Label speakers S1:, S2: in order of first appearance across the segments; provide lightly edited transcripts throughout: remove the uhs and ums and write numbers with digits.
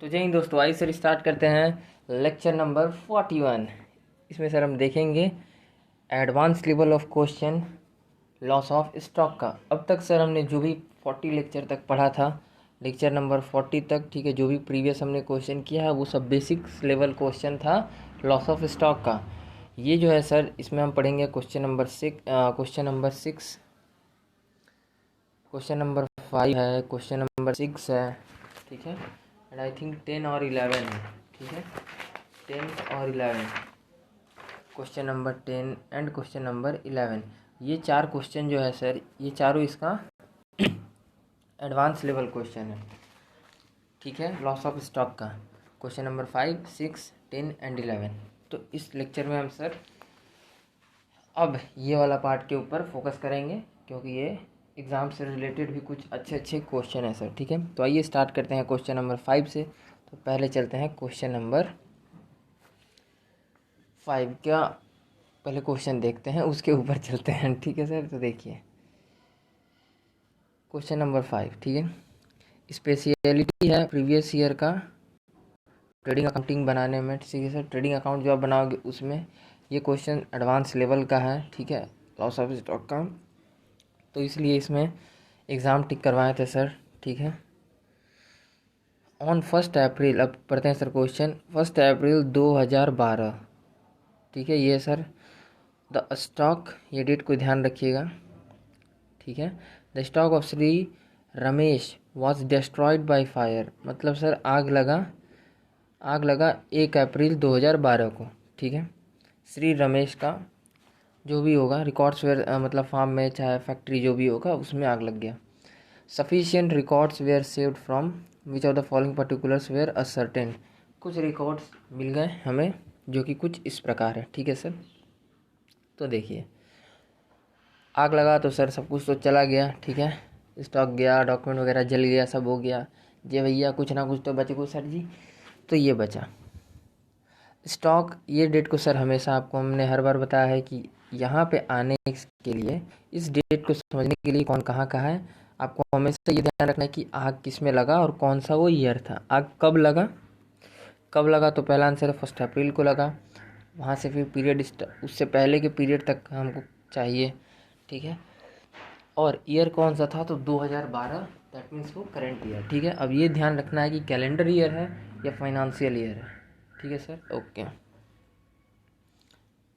S1: तो जय हिंद दोस्तों, आइए सर स्टार्ट करते हैं लेक्चर नंबर 41। इसमें सर हम देखेंगे advance level of question loss of stock का। अब तक सर हमने जो भी 40 लेक्चर तक पढ़ा था, लेक्चर नंबर 40 तक, ठीक है, जो भी प्रीवियस हमने क्वेश्चन किया है वो सब बेसिक्स लेवल क्वेश्चन था लॉस ऑफ स्टॉक का। ये जो है सर, इसमें हम पढ़ेंगे क्वेश्चन नंबर 6, क्वेश्चन नंबर 5 है, क्वेश्चन नंबर 6 है, ठीक है, एंड आई थिंक 10 और 11 है, ठीक है, 10 और 11, question number 10 and question number 11। ये चार क्वेश्चन जो है सर, ये चारों इसका एडवांस लेवल क्वेश्चन है, ठीक है, लॉस ऑफ स्टॉक का। Question number 5, 6, 10 and 11। तो इस लेक्चर में हम सर अब ये वाला पार्ट के ऊपर फोकस करेंगे, क्योंकि ये एग्ज़ाम से रिलेटेड भी कुछ अच्छे अच्छे क्वेश्चन हैं सर, ठीक है। तो आइए स्टार्ट करते हैं क्वेश्चन नंबर 5 से। तो पहले चलते हैं क्वेश्चन नंबर 5 का, पहले क्वेश्चन देखते हैं उसके ऊपर चलते हैं, ठीक है सर। तो देखिए क्वेश्चन नंबर 5, ठीक है, स्पेशलिटी है प्रीवियस ईयर का ट्रेडिंग अकाउंटिंग बनाने में, ठीक है सर। ट्रेडिंग अकाउंट जो आप बनाओगे उसमें ये क्वेश्चन एडवांस लेवल का है, ठीक है, लॉस ऑफ स्टॉक का। तो इसलिए इसमें एग्ज़ाम टिक करवाए थे सर, ठीक है। ऑन 1 अप्रैल, अब पढ़ते हैं सर क्वेश्चन। 1 अप्रैल 2012, ठीक है, ये सर द स्टॉक, ये डेट को ध्यान रखिएगा, ठीक है। The stock of Shri Ramesh was destroyed by fire, मतलब सर आग लगा 1 अप्रैल 2012 को, ठीक है। श्री रमेश का जो भी होगा रिकॉर्ड्स वेयर, मतलब फार्म में चाहे फैक्ट्री जो भी होगा उसमें आग लग गया। Sufficient records were saved from which of the following particulars were ascertain, कुछ रिकॉर्ड्स मिल गए हमें जो कि कुछ इस प्रकार है, ठीक है सर। तो देखिए आग लगा तो सर सब कुछ तो चला गया, ठीक है, स्टॉक गया, डॉक्यूमेंट वगैरह जल गया, सब हो गया जी भैया, कुछ ना कुछ तो बचे को सर जी। तो ये बचा स्टॉक। ये डेट को सर हमेशा आपको हमने हर बार बताया है कि यहाँ पे आने के लिए, इस डेट को समझने के लिए कौन कहाँ का है, आपको हमेशा ये ध्यान रखना है कि आग किस में लगा और कौन सा वो ईयर था, आग कब लगा। तो पहला आंसर है 1 अप्रैल को लगा, वहाँ से फिर पीरियड उससे पहले के पीरियड तक हमको चाहिए, ठीक है। और ईयर कौन सा था, तो 2012, दैट मीन्स वो करेंट ईयर, ठीक है। अब ये ध्यान रखना है कि कैलेंडर ईयर है या फाइनेंशियल ईयर है, ठीक है सर, ओके,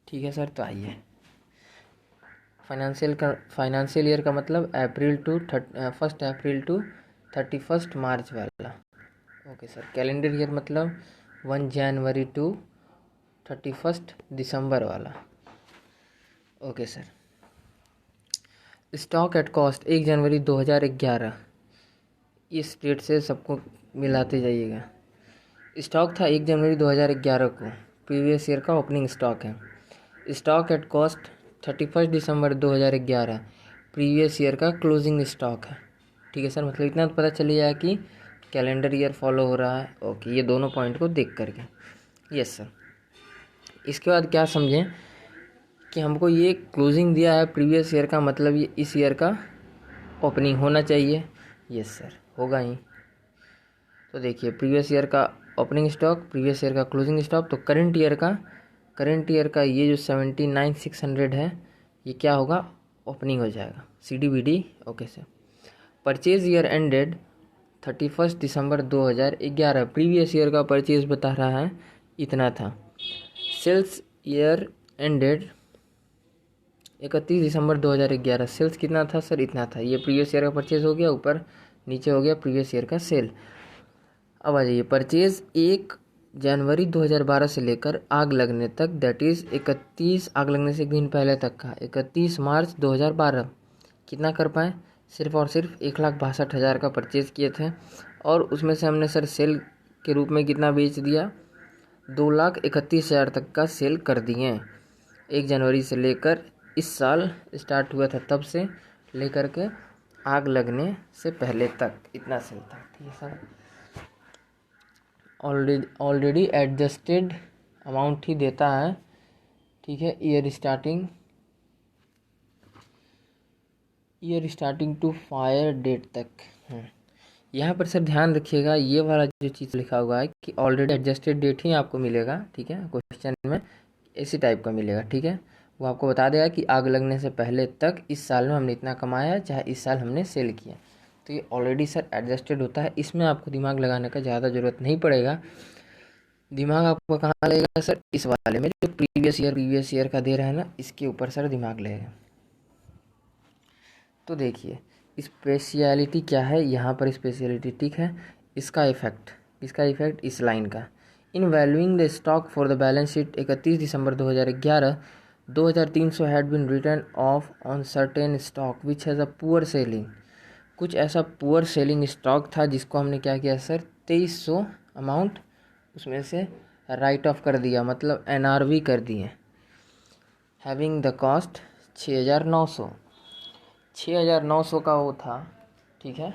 S1: ठीक है सर। तो आइए फाइनेंशियल ईयर का मतलब अप्रैल टू 1 अप्रैल टू 31 मार्च वाला, ओके सर। कैलेंडर ईयर मतलब 1 जनवरी टू 31 दिसंबर वाला, okay sir. Stock at cost 1 January 2011, इस डेट से सबको मिलाते जाइएगा। स्टॉक था 1 जनवरी 2011 को, प्रीवियस ईयर का ओपनिंग स्टॉक है। Stock at cost 31 December 2011, previous year का क्लोजिंग स्टॉक है, ठीक है सर। मतलब इतना तो पता चल जाएगा कि कैलेंडर ईयर फॉलो हो रहा है, ओके, ये दोनों पॉइंट को देख करके, यस सर। इसके बाद क्या समझें कि हमको ये क्लोजिंग दिया है प्रीवियस ईयर का, मतलब ये इस ईयर का ओपनिंग होना चाहिए, यस सर, होगा ही। तो देखिए प्रीवियस ईयर का ओपनिंग स्टॉक, प्रीवियस ईयर का क्लोजिंग स्टॉक, तो करंट ईयर का ये जो 79,600 है, ये क्या होगा, ओपनिंग हो जाएगा, CDBD, okay sir. Purchase year ended 31 December 2011, previous year का परचेज बता रहा है इतना था। Sales year ended 31 December 2011, sales कितना था सर, इतना था। ये प्रीवियस ईयर का परचेज हो गया, ऊपर नीचे हो गया प्रीवियस ईयर का सेल। अब आ जाइए परचेज 1 जनवरी 2012 से लेकर आग लगने तक, दैट इज़ 31, आग लगने से एक दिन पहले तक का 31 मार्च 2012, कितना कर पाए, सिर्फ और सिर्फ 1,62,000 का परचेज़ किए थे, और उसमें से हमने सर सेल के रूप में कितना बेच दिया, 2,31,000 तक का सेल कर दिए। 1 जनवरी से लेकर इस साल स्टार्ट हुआ था तब से लेकर के आग लगने से पहले तक इतना सेल था, ठीक है सर। ऑलरेडी एडजस्टेड अमाउंट ही देता है, ठीक है, year starting to fire date तक, यहाँ पर सर ध्यान रखिएगा, ये वाला जो चीज़ लिखा हुआ है कि ऑलरेडी एडजस्टेड डेट ही आपको मिलेगा, ठीक है, क्वेश्चन में इसी टाइप का मिलेगा, ठीक है। वो आपको बता देगा कि आग लगने से पहले तक इस साल में हमने इतना कमाया है, चाहे इस साल हमने सेल किया। तो ये ऑलरेडी सर एडजस्टेड होता है, इसमें आपको दिमाग लगाने का ज़्यादा ज़रूरत नहीं पड़ेगा। दिमाग आपको कहाँ लगेगा सर, इस वाले में जो प्रीवियस ईयर का दे रहा है ना, इसके ऊपर सर दिमाग लगेगा। तो देखिए स्पेशलिटी क्या है यहाँ पर, स्पेशलिटी ठीक है, इसका इफेक्ट इस लाइन का। In valuing the stock for the balance sheet 31 December 2011 2300 had been return off on certain stock which has a poor selling. कुछ ऐसा पुअर सेलिंग स्टॉक था जिसको हमने क्या किया सर, 2300 अमाउंट उसमें से राइट ऑफ कर दिया, मतलब NRV कर दिए। हैविंग द कॉस्ट 6,900 का वो था, ठीक है,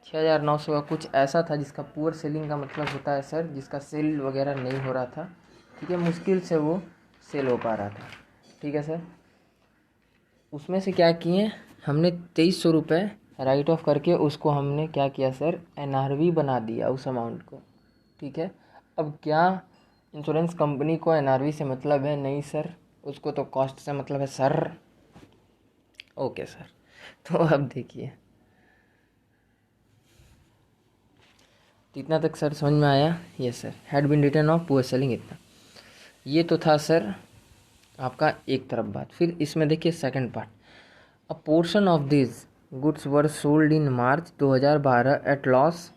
S1: 6,900 का कुछ ऐसा था जिसका पुअर सेलिंग का मतलब होता है सर जिसका सेल वगैरह नहीं हो रहा था, ठीक है, मुश्किल से वो सेल हो पा रहा था, ठीक है सर। उसमें से क्या किए हमने, 2300 रुपये राइट ऑफ करके उसको हमने क्या किया सर, NRV बना दिया उस अमाउंट को, ठीक है। अब क्या इंश्योरेंस कंपनी को NRV से मतलब है? नहीं सर, उसको तो कॉस्ट से मतलब है सर। ओके सर, तो अब देखिए, तो इतना तक सर समझ में आया? Yes sir, had been return of poor selling, इतना ये तो था सर आपका एक तरफ बात। फिर इसमें देखिए second part, a portion of this goods were sold in March 2012 at loss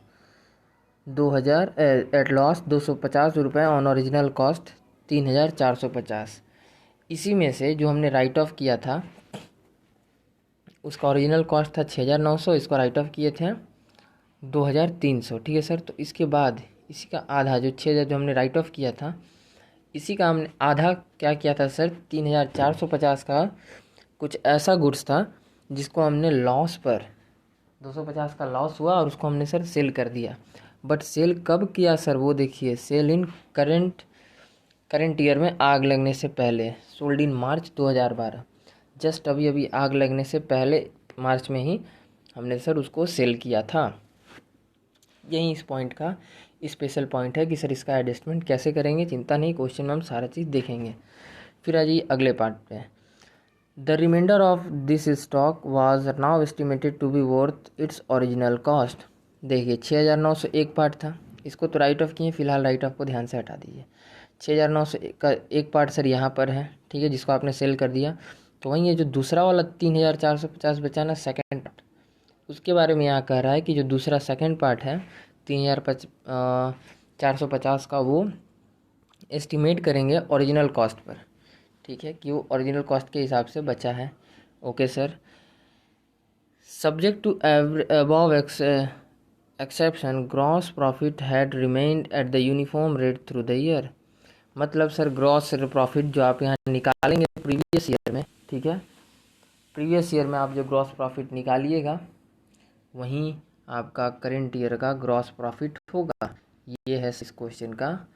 S1: 250 रुपये ऑन ओरिजिनल कॉस्ट 3,450। इसी में से जो हमने राइट ऑफ किया था उसका ओरिजिनल कॉस्ट था 6,900, इसको राइट ऑफ किए थे 2,300, ठीक है सर। तो इसके बाद इसी का आधा जो 6,000 जो हमने राइट ऑफ किया था, इसी का हमने आधा क्या किया था सर, 3,450 का कुछ ऐसा गुड्स था जिसको हमने लॉस पर 250 का लॉस हुआ और उसको हमने सर सेल कर दिया। बट सेल कब किया सर, वो देखिए, सेल इन करंट ईयर में आग लगने से पहले, सोल्ड इन मार्च 2012, जस्ट अभी अभी आग लगने से पहले मार्च में ही हमने सर उसको सेल किया था। यही इस पॉइंट का स्पेशल पॉइंट है कि सर इसका एडजस्टमेंट कैसे करेंगे, चिंता नहीं, क्वेश्चन में हम सारा चीज़ देखेंगे। फिर आ जाइए अगले पार्ट पे, the reminder of this stock was now estimated to be worth its original cost. देखिए 6,900 एक पार्ट था, इसको तो राइट ऑफ किए, फिलहाल राइट ऑफ को ध्यान से हटा दीजिए। 6,900 का एक पार्ट सर यहाँ पर है, ठीक है, जिसको आपने सेल कर दिया। तो वहीं ये जो दूसरा वाला 3,450 बचा ना, सेकेंड पार्ट, उसके बारे में यहाँ कह रहा है कि जो दूसरा सेकेंड पार्ट है 3,450 का, वो एस्टिमेट करेंगे ओरिजिनल कॉस्ट पर, ठीक है, कि वो ओरिजिनल कॉस्ट के हिसाब से बचा है। Okay sir, subject to above exception gross profit had remained at the uniform rate through the year. मतलब सर ग्रॉस प्रॉफिट जो आप यहाँ निकालेंगे प्रीवियस ईयर में, ठीक है, प्रीवियस ईयर में आप जो ग्रॉस प्रॉफिट निकालिएगा वहीं आपका करेंट ईयर का ग्रॉस प्रॉफिट होगा। ये है इस क्वेश्चन का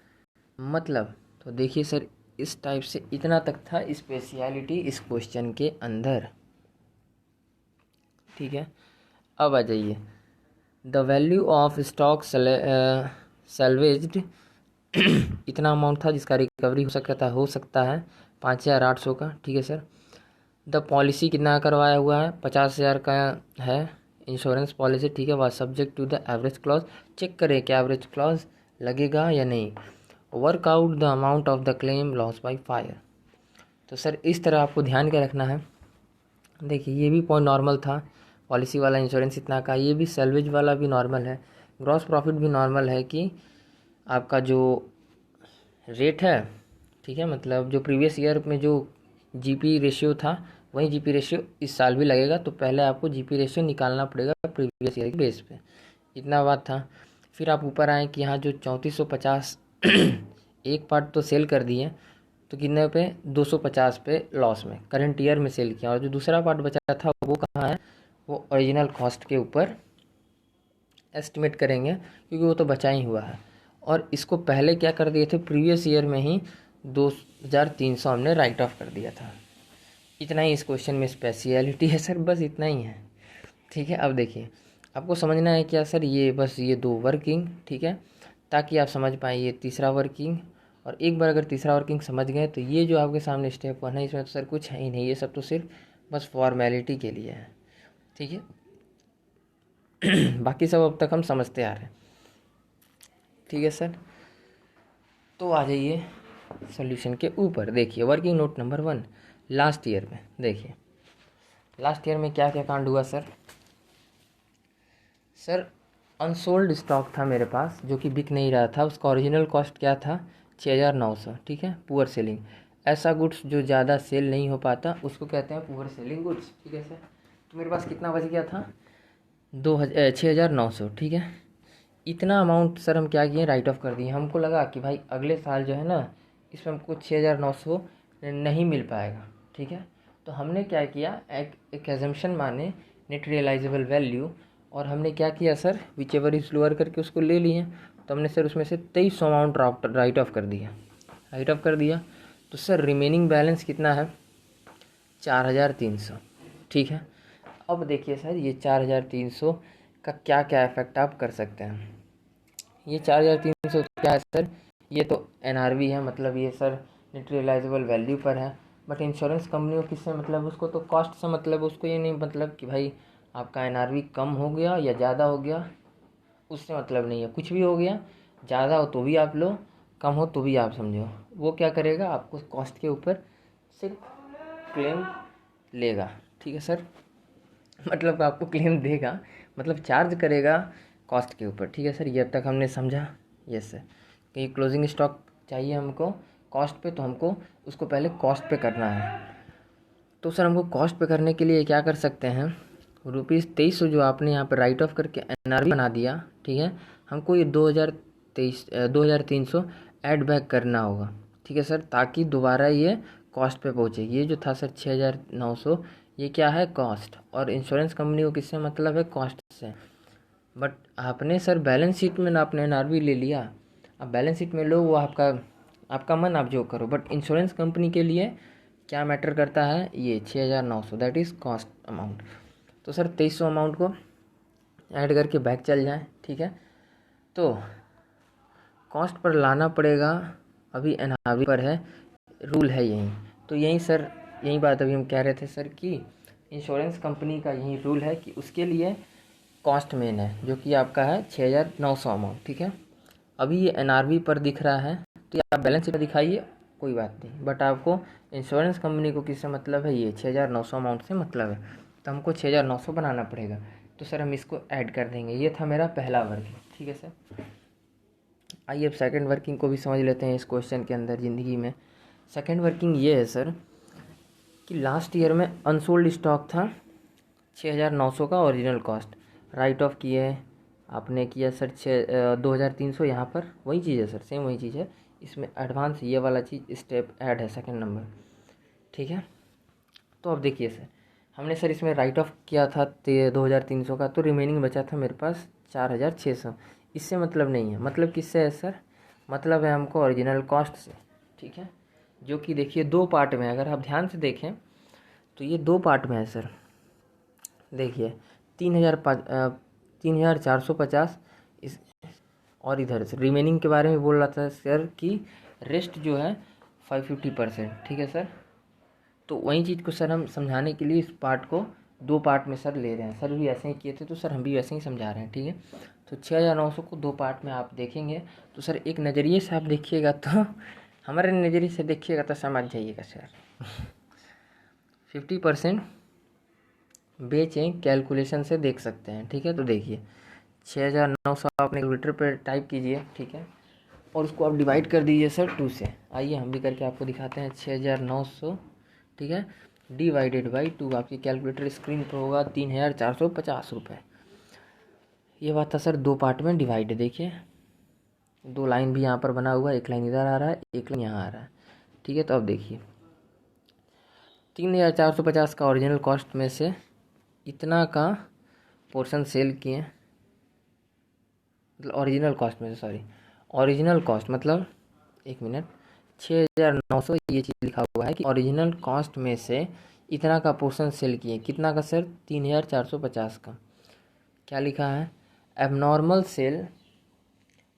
S1: मतलब। तो देखिए सर, इस टाइप से इतना तक था स्पेशलिटी इस क्वेश्चन के अंदर, ठीक है। अब आ जाइए, द वैल्यू ऑफ स्टॉक सेल्वेज्ड इतना अमाउंट था जिसका रिकवरी हो सकता है 5,800 का, ठीक है सर। द पॉलिसी कितना करवाया हुआ है, 50,000 का है इंश्योरेंस पॉलिसी, ठीक है, वह subject to the average clause. Check करें कि एवरेज क्लॉज लगेगा या नहीं। Work out the amount of the claim loss by fire. तो सर इस तरह आपको ध्यान क्या रखना है। देखिए ये भी पॉइंट नॉर्मल था, पॉलिसी वाला इंश्योरेंस इतना का, ये भी सेल्वेज वाला भी नॉर्मल है, ग्रॉस प्रॉफिट भी नॉर्मल है कि आपका जो रेट है, ठीक है, मतलब जो प्रीवियस ईयर में जो जीपी रेशियो था वही जीपी रेशियो इस साल भी लगेगा। तो पहले आपको जीपी रेशियो निकालना पड़ेगा प्रीवियस ईयर के बेस पे, इतना बात था। फिर आप ऊपर आए कि यहाँ जो 3450 एक पार्ट तो सेल कर दिए, तो कितने पे, 250 पे लॉस में करंट ईयर में सेल किया, और जो दूसरा पार्ट बचा था वो कहाँ है, वो ओरिजिनल कॉस्ट के ऊपर एस्टिमेट करेंगे क्योंकि वो तो बचा ही हुआ है। और इसको पहले क्या कर दिए थे, प्रीवियस ईयर में ही 2,300 हमने राइट ऑफ कर दिया था। इतना ही इस क्वेश्चन में स्पेशलिटी है सर, बस इतना ही है, ठीक है। अब देखिए, आपको समझना है क्या सर, ये बस ये 2 वर्किंग, ठीक है, ताकि आप समझ पाएँ ये तीसरा वर्किंग। और एक बार अगर तीसरा वर्किंग समझ गए तो ये जो आपके सामने स्टेप 1 है इसमें तो सर कुछ है ही नहीं, ये सब तो सिर्फ बस फॉर्मेलिटी के लिए है, ठीक है। बाकी सब अब तक हम समझते आ रहे हैं, ठीक है सर। तो आ जाइए सॉल्यूशन के ऊपर। देखिए working note number 1 last year में, देखिए लास्ट ईयर में क्या क्या कांड हुआ सर। सर अनसोल्ड स्टॉक था मेरे पास जो कि बिक नहीं रहा था, उसका ओरिजिनल कॉस्ट क्या था 6,900, ठीक है, पुअर सेलिंग। ऐसा गुड्स जो ज़्यादा सेल नहीं हो पाता उसको कहते हैं पुअर सेलिंग गुड्स, ठीक है सर। तो मेरे पास कितना बच गया था 6,900, ठीक है। इतना अमाउंट सर हम क्या किए, राइट ऑफ कर दिए। हमको लगा कि भाई अगले साल जो है ना इसमें हमको 6,900 नहीं मिल पाएगा, ठीक है। तो हमने क्या किया, एक एजम्पशन माने नेट रियलाइजेबल वैल्यू, और हमने क्या किया sir, which ever is lower करके उसको ले लिए। तो हमने सर उसमें से 2300 अमाउंट राइट ऑफ कर दिया, राइट ऑफ कर दिया। तो सर रिमेनिंग बैलेंस कितना है 4,300, ठीक है। अब देखिए सर ये 4,300 का क्या क्या इफेक्ट आप कर सकते हैं। ये 4,300 क्या है सर, ये तो एनआरवी है, मतलब ये सर नेट रियलाइजेबल वैल्यू पर है। बट इंश्योरेंस कंपनी को किससे मतलब, उसको तो कॉस्ट से मतलब, उसको ये नहीं मतलब कि भाई आपका एनआरवी कम हो गया या ज़्यादा हो गया, उससे मतलब नहीं है। कुछ भी हो गया, ज़्यादा हो तो भी आप लो, कम हो तो भी आप समझो, वो क्या करेगा आपको कॉस्ट के ऊपर सिर्फ क्लेम लेगा, ठीक है सर। मतलब आपको क्लेम देगा, मतलब चार्ज करेगा कॉस्ट के ऊपर, ठीक है सर। ये अब तक हमने समझा। यस सर, कि क्लोजिंग स्टॉक चाहिए हमको कॉस्ट पे, तो हमको उसको पहले कॉस्ट पे करना है। तो सर हमको कॉस्ट पे करने के लिए क्या कर सकते हैं, ₹2300 जो आपने यहाँ पर राइट ऑफ करके एनआरवी बना दिया, ठीक है, हमको ये 2,300 ऐड बैक करना होगा, ठीक है सर, ताकि दोबारा ये कॉस्ट पे पहुँचे। ये जो था सर 6,900, ये क्या है कॉस्ट, और इंश्योरेंस कंपनी को किससे मतलब है कॉस्ट से। बट आपने सर बैलेंस शीट में ना आपने एनआरवी ले लिया, अब बैलेंस शीट में लो, वो आपका आपका मन, आप जो करो। बट इंश्योरेंस कंपनी के लिए क्या मैटर करता है, ये 6,900 दैट इज़ कॉस्ट अमाउंट। तो सर 2300 अमाउंट को ऐड करके बैक चल जाए, ठीक है। तो कॉस्ट पर लाना पड़ेगा, अभी एनआरवी पर है, रूल है यही। तो यही सर, यही बात अभी हम कह रहे थे सर कि इंश्योरेंस कंपनी का यही रूल है कि उसके लिए कॉस्ट मेन है, जो कि आपका है 6,900 अमाउंट, ठीक है। अभी ये एनआरवी पर दिख रहा है, तो ये आप बैलेंस शीट पर दिखाइए, कोई बात नहीं। बट आपको इंश्योरेंस कंपनी को किससे मतलब है, ये 6,900 अमाउंट से मतलब है, तो हमको 6,900 बनाना पड़ेगा। तो सर हम इसको ऐड कर देंगे। ये था मेरा पहला वर्किंग, ठीक है सर। आइए अब सेकंड वर्किंग को भी समझ लेते हैं इस क्वेश्चन के अंदर ज़िंदगी में। सेकंड वर्किंग ये है सर कि लास्ट ईयर में अनसोल्ड स्टॉक था 6,900 का ओरिजिनल कॉस्ट, राइट ऑफ किए आपने, किया सर 2,300, यहाँ पर वही चीज़ है सर, सेम वही चीज़ है। इसमें एडवांस ये वाला चीज़ स्टेप ऐड है सेकंड नंबर, ठीक है। तो अब देखिए सर, हमने सर इसमें राइट ऑफ किया था 2,300 का, तो रिमेनिंग बचा था मेरे पास 4,600। इससे मतलब नहीं है, मतलब किससे है सर, मतलब है हमको ओरिजिनल कॉस्ट से, ठीक है। जो कि देखिए 2 पार्ट में है, अगर आप ध्यान से देखें तो ये 2 पार्ट में है सर। देखिए 3,450 इस, और इधर से रिमेनिंग के बारे में बोल रहा था सर कि रेस्ट जो है 550%, ठीक है सर। तो वही चीज़ को सर हम समझाने के लिए इस पार्ट को 2 पार्ट में सर ले रहे हैं। सर भी ऐसे ही किए थे, तो सर हम भी वैसे ही समझा रहे हैं, ठीक है। तो 6,900 को 2 पार्ट में आप देखेंगे, तो सर एक नज़रिए से आप देखिएगा तो हमारे नज़रिए से देखिएगा तो समझ जाइएगा सर। 50% बेचें कैलकुलेशन से देख सकते हैं, ठीक है। तो देखिए 6,900 आपने कैलकुलेटर पर टाइप कीजिए, ठीक है, और उसको आप डिवाइड कर दीजिए सर 2 से। आइए हम भी करके आपको दिखाते हैं। 6,900, ठीक है, डिवाइडेड बाई 2, आपकी कैलकुलेटर स्क्रीन पर होगा 3,450 रुपये। ये बात था सर 2 पार्ट में डिवाइड। देखिए 2 लाइन भी यहाँ पर बना हुआ है, एक लाइन इधर आ रहा है, एक लाइन यहाँ आ रहा है, ठीक है। तो अब देखिए 3,450 का ओरिजिनल कॉस्ट में से इतना का पोर्शन सेल किए, मतलब ओरिजिनल कॉस्ट में से, सॉरी ओरिजिनल कॉस्ट मतलब, एक मिनट, 6,900 ये चीज़ लिखा हुआ है कि ओरिजिनल कॉस्ट में से इतना का पोर्शन सेल किए, कितना का सर 3,450 का। क्या लिखा है, एबनॉर्मल सेल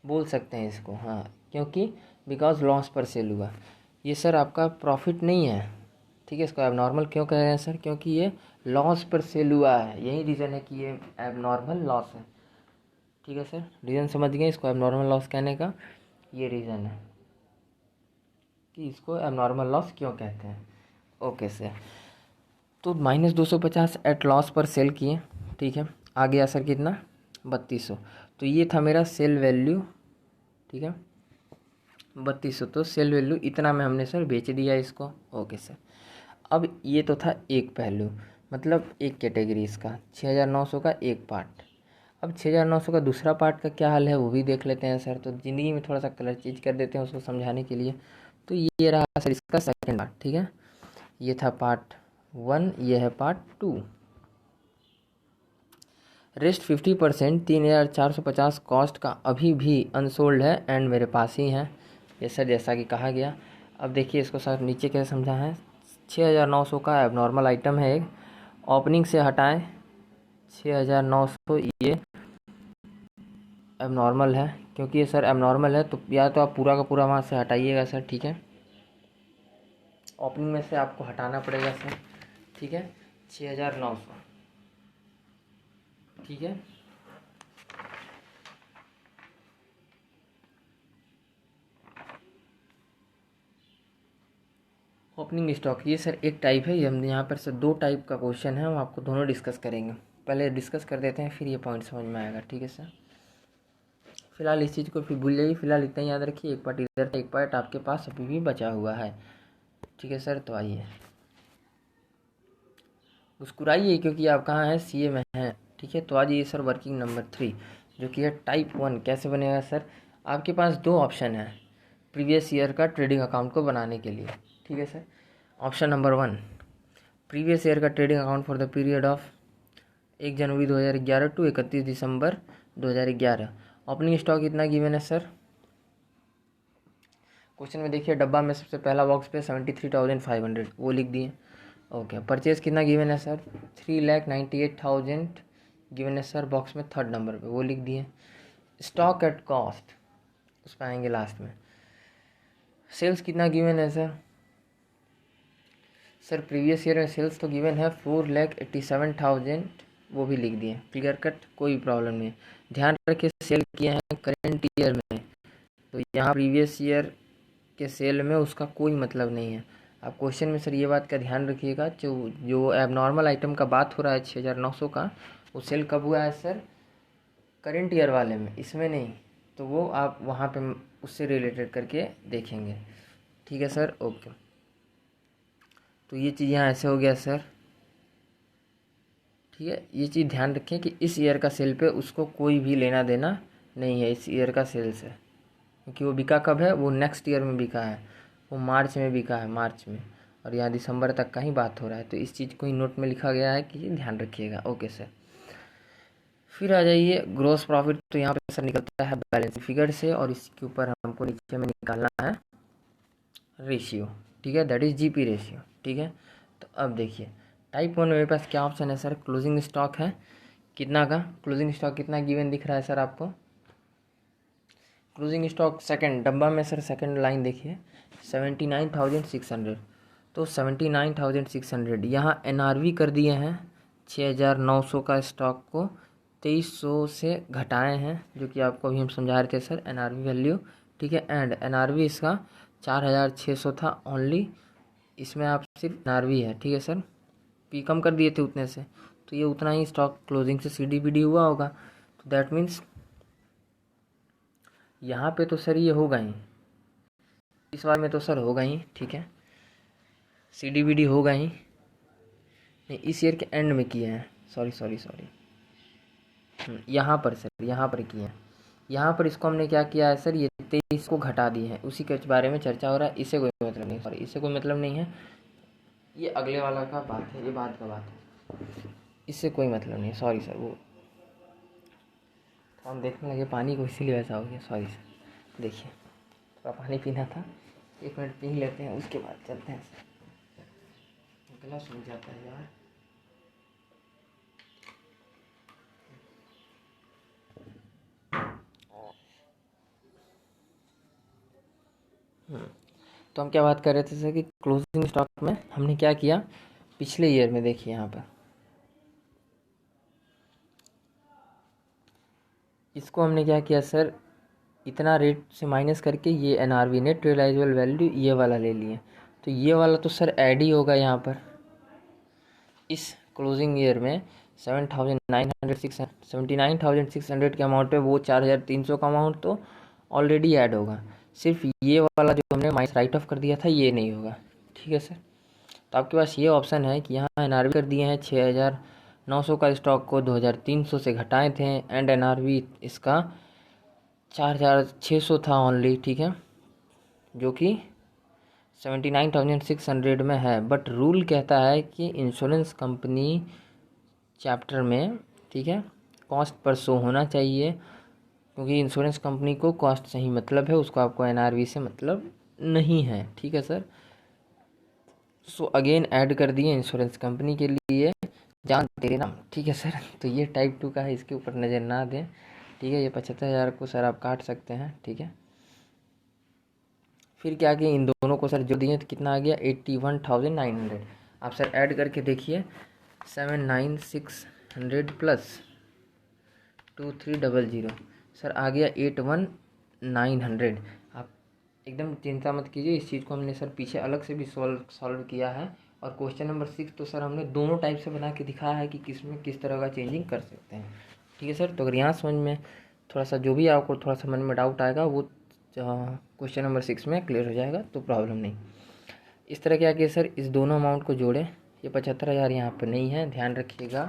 S1: बोल सकते हैं इसको, हाँ, क्योंकि बिकॉज लॉस पर सेल हुआ। ये सर आपका प्रॉफिट नहीं है, ठीक है। इसको एबनॉर्मल क्यों कह रहे हैं सर, क्योंकि ये लॉस पर सेल हुआ है, यही रीज़न है कि ये एबनॉर्मल लॉस है, ठीक है सर। रीज़न समझ गए इसको एबनॉर्मल लॉस कहने का, ये रीज़न है कि इसको एबनॉर्मल लॉस क्यों कहते हैं। ओके सर, तो -250 एट लॉस पर सेल किए, ठीक है। आ गया सर कितना, 3200। तो ये था मेरा सेल वैल्यू, ठीक है, 3200। तो सेल वैल्यू इतना में हमने सर बेच दिया इसको। ओके सर, अब ये तो था एक पहलू, मतलब एक कैटेगरी इसका 6900 का एक पार्ट। अब 6900 का दूसरा पार्ट का क्या हाल है वो भी देख लेते हैं सर। तो ज़िंदगी में थोड़ा सा कलर चेंज कर देते हैं उसको समझाने के लिए। तो ये रहा सर इसका सेकेंड पार्ट, ठीक है। ये था पार्ट 1, ये है पार्ट 2। रेस्ट 50% 3450 कॉस्ट का अभी भी अनसोल्ड है एंड मेरे पास ही है, ये सर जैसा कि कहा गया। अब देखिए इसको सर नीचे कैसे समझा है। 6900 का एबनॉर्मल आइटम है एक, ओपनिंग से हटाएं 6900, ये एबनॉर्मल है। क्योंकि ये सर एबनॉर्मल है तो या तो आप पूरा का पूरा वहाँ से हटाइएगा सर, ठीक है। ओपनिंग में से आपको हटाना पड़ेगा सर, ठीक है, 6900, ठीक है। ओपनिंग स्टॉक ये सर एक टाइप है, ये हम यहाँ पर सर दो टाइप का क्वेश्चन है, हम आपको दोनों डिस्कस करेंगे। पहले डिस्कस कर देते हैं फिर ये पॉइंट समझ में आएगा, ठीक है सर। फिलहाल इस चीज़ को फिर भूल जाइए, फिलहाल इतना याद रखिए, एक पार्ट इधर, एक पार्ट आपके पास अभी भी बचा हुआ है, ठीक है सर। तो आइए, मुस्कुराइए क्योंकि आप कहाँ हैं, सीए में हैं, ठीक है। तो आज ये सर वर्किंग नंबर 3 जो कि है टाइप 1 कैसे बनेगा सर। आपके पास दो ऑप्शन है प्रीवियस ईयर का ट्रेडिंग अकाउंट को बनाने के लिए, ठीक है सर। ऑप्शन नंबर 1, प्रीवियस ईयर का trading account for the period of 1 January 2011 to 31 December 2011। Opening stock कितना गिवन है सर, क्वेश्चन में देखिए डब्बा में सबसे पहला बॉक्स पे 73,500 वो लिख दिए। ओके, परचेज़ कितना गिवन है सर, 3,98,000 गिवन है सर, बॉक्स में थर्ड नंबर पे वो लिख दिए। स्टॉक एट कॉस्ट उस पर आएंगे लास्ट में। सेल्स कितना गिवन है सर, सर प्रीवियस ईयर में सेल्स तो गिवन है 4,87,000 वो भी लिख दिए, क्लियर कट, कोई प्रॉब्लम नहीं। ध्यान रखिए सेल किए हैं करेंट ईयर में, तो यहाँ प्रीवियस ईयर के सेल में उसका कोई मतलब नहीं है। आप क्वेश्चन में सर ये बात का ध्यान रखिएगा, जो एबनॉर्मल आइटम का बात हो रहा है 6,900 का, वो सेल कब हुआ है सर, करेंट ईयर वाले में, इसमें नहीं। तो वो आप वहाँ पे उससे रिलेटेड करके देखेंगे, ठीक है सर। ओके, तो ये चीज़ यहाँ ऐसे हो गया सर, ठीक है। ये चीज़ ध्यान रखें कि इस ईयर का सेल पे उसको कोई भी लेना देना नहीं है, इस ईयर का सेल से, क्योंकि वो बिका कब है, वो नेक्स्ट ईयर में बिका है, वो मार्च में बिका है, मार्च में, और यहाँ दिसंबर तक का ही बात हो रहा है। तो इस चीज़ को ही नोट में लिखा गया है कि ये ध्यान रखिएगा। ओके सर, फिर आ जाइए ग्रॉस प्रॉफिट। तो यहाँ पे सर निकलता है बैलेंस फिगर से, और इसके ऊपर हमको नीचे में निकालना है रेशियो, ठीक है, दैट इज़ जीपी रेशियो, ठीक है। तो अब देखिए टाइप 1 में मेरे पास क्या ऑप्शन है सर, क्लोजिंग स्टॉक है कितना का, क्लोजिंग स्टॉक कितना गिवन दिख रहा है सर आपको, क्लोजिंग स्टॉक सेकंड डब्बा में सर सेकंड लाइन देखिए 79,600। तो 79,600 यहाँ एनआरवी कर दिए हैं, 6,900 का स्टॉक को 2,300 से घटाए हैं, जो कि आपको अभी हम समझा रहे थे सर एनआरवी वैल्यू, ठीक है। एंड एनआरवी इसका 4,600 था ओनली, इसमें आप सिर्फ एनआरवी है, ठीक है सर, पी कम कर दिए थे उतने से, तो ये उतना ही स्टॉक क्लोजिंग से सीडीबीडी हुआ होगा। तो दैट मीन्स यहाँ पे तो सर ये होगा ही, इस बार में तो सर होगा ही, ठीक है, सीडीबीडी होगा ही। नहीं, इस ईयर के एंड में किए हैं, सॉरी सॉरी सॉरी, यहाँ पर सर यहाँ पर किए हैं, यहाँ पर इसको हमने क्या किया है सर, ये 23 को घटा दिए हैं, उसी के बारे में चर्चा हो रहा है, इससे कोई मतलब नहीं, सॉरी इससे कोई मतलब नहीं है, ये अगले वाला का बात है, ये बाद का बात है, इससे कोई मतलब नहीं, सॉरी सर। वो तो हम देखने लगे पानी को, इसीलिए वैसा हो गया, सॉरी सर। देखिए थोड़ा पानी पीना था, 1 मिनट पी लेते हैं उसके बाद चलते हैं सर, गला सूख जाता है यार। तो हम क्या बात कर रहे थे सर कि क्लोजिंग स्टॉक में हमने क्या किया पिछले ईयर में, देखिए यहाँ पर इसको हमने क्या किया सर, इतना रेट से माइनस करके ये एनआरवी नेट रियलाइजेबल वैल्यू ये वाला ले लिए। तो ये वाला तो सर ऐड ही होगा यहाँ पर इस क्लोजिंग ईयर में 79,600 के अमाउंट पे वो 4,300 का अमाउंट तो ऑलरेडी ऐड होगा। सिर्फ ये वाला जो हमने माइनस राइट ऑफ कर दिया था ये नहीं होगा। ठीक है सर, तो आपके पास ये ऑप्शन है कि यहाँ एनआरवी कर दिए हैं 6,900 का स्टॉक को 2,300 से घटाए थे एंड एनआरवी इसका 4,600 था ओनली। ठीक है, जो कि 79,600 में है। बट रूल कहता है कि इंश्योरेंस कंपनी चैप्टर में, ठीक है, कॉस्ट पर शो होना चाहिए, क्योंकि इंश्योरेंस कंपनी को कॉस्ट से ही मतलब है, उसको आपको एनआरवी से मतलब नहीं है। ठीक है सर, सो अगेन ऐड कर दिए इंश्योरेंस कंपनी के लिए जान तेरे नाम। ठीक है सर, तो ये टाइप 2 का है, इसके ऊपर नज़र ना दें। ठीक है, ये 75,000 को सर आप काट सकते हैं। ठीक है, फिर क्या किया, इन दोनों को सर जो दिए तो कितना आ गया 81,900। आप सर ऐड करके देखिए 7,9,600 प्लस 2,300 सर आ गया 81,900। आप एकदम चिंता मत कीजिए, इस चीज़ को हमने सर पीछे अलग से भी सॉल्व किया है। और क्वेश्चन नंबर 6 तो सर हमने दोनों टाइप से बना के दिखाया है कि किस में किस तरह का चेंजिंग कर सकते हैं। ठीक है सर, तो अगर यहाँ समझ में थोड़ा सा जो भी आपको थोड़ा सा मन में डाउट आएगा वो क्वेश्चन नंबर 6 में क्लियर हो जाएगा, तो प्रॉब्लम नहीं। इस तरह क्या किया सर, इस दोनों अमाउंट को जोड़े। ये 75,000 यहाँ पर नहीं है, ध्यान रखिएगा।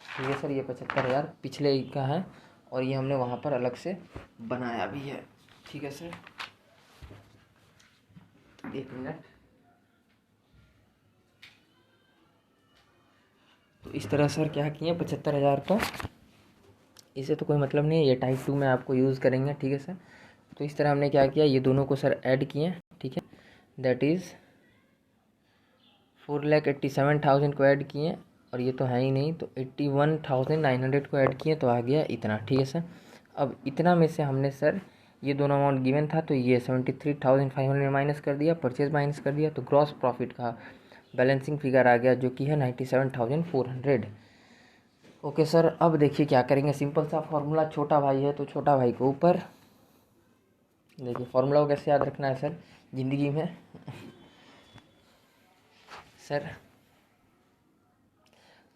S1: ठीक है सर, ये 75,000 पिछले का है और ये हमने वहाँ पर अलग से बनाया भी है। ठीक है सर, एक मिनट। तो इस तरह सर क्या किए 75,000 को, इसे तो कोई मतलब नहीं है, ये टाइप 2 में आपको यूज़ करेंगे। ठीक है सर, तो इस तरह हमने क्या किया, ये दोनों को सर ऐड किए। ठीक है, दैट इज़ 4,87,000 को ऐड किए और ये तो है ही नहीं, तो 81,900 को ऐड किए तो आ गया इतना। ठीक है सर, अब इतना में से हमने सर ये दोनों अमाउंट गिवन था तो ये 73,500 माइनस कर दिया, परचेज माइनस कर दिया, तो ग्रॉस प्रॉफिट का बैलेंसिंग फिगर आ गया जो कि है 97,400। ओके सर, अब देखिए क्या करेंगे, सिंपल सा फॉर्मूला, छोटा भाई है तो छोटा भाई को ऊपर। देखिए फॉर्मूला को कैसे याद रखना है सर ज़िंदगी में सर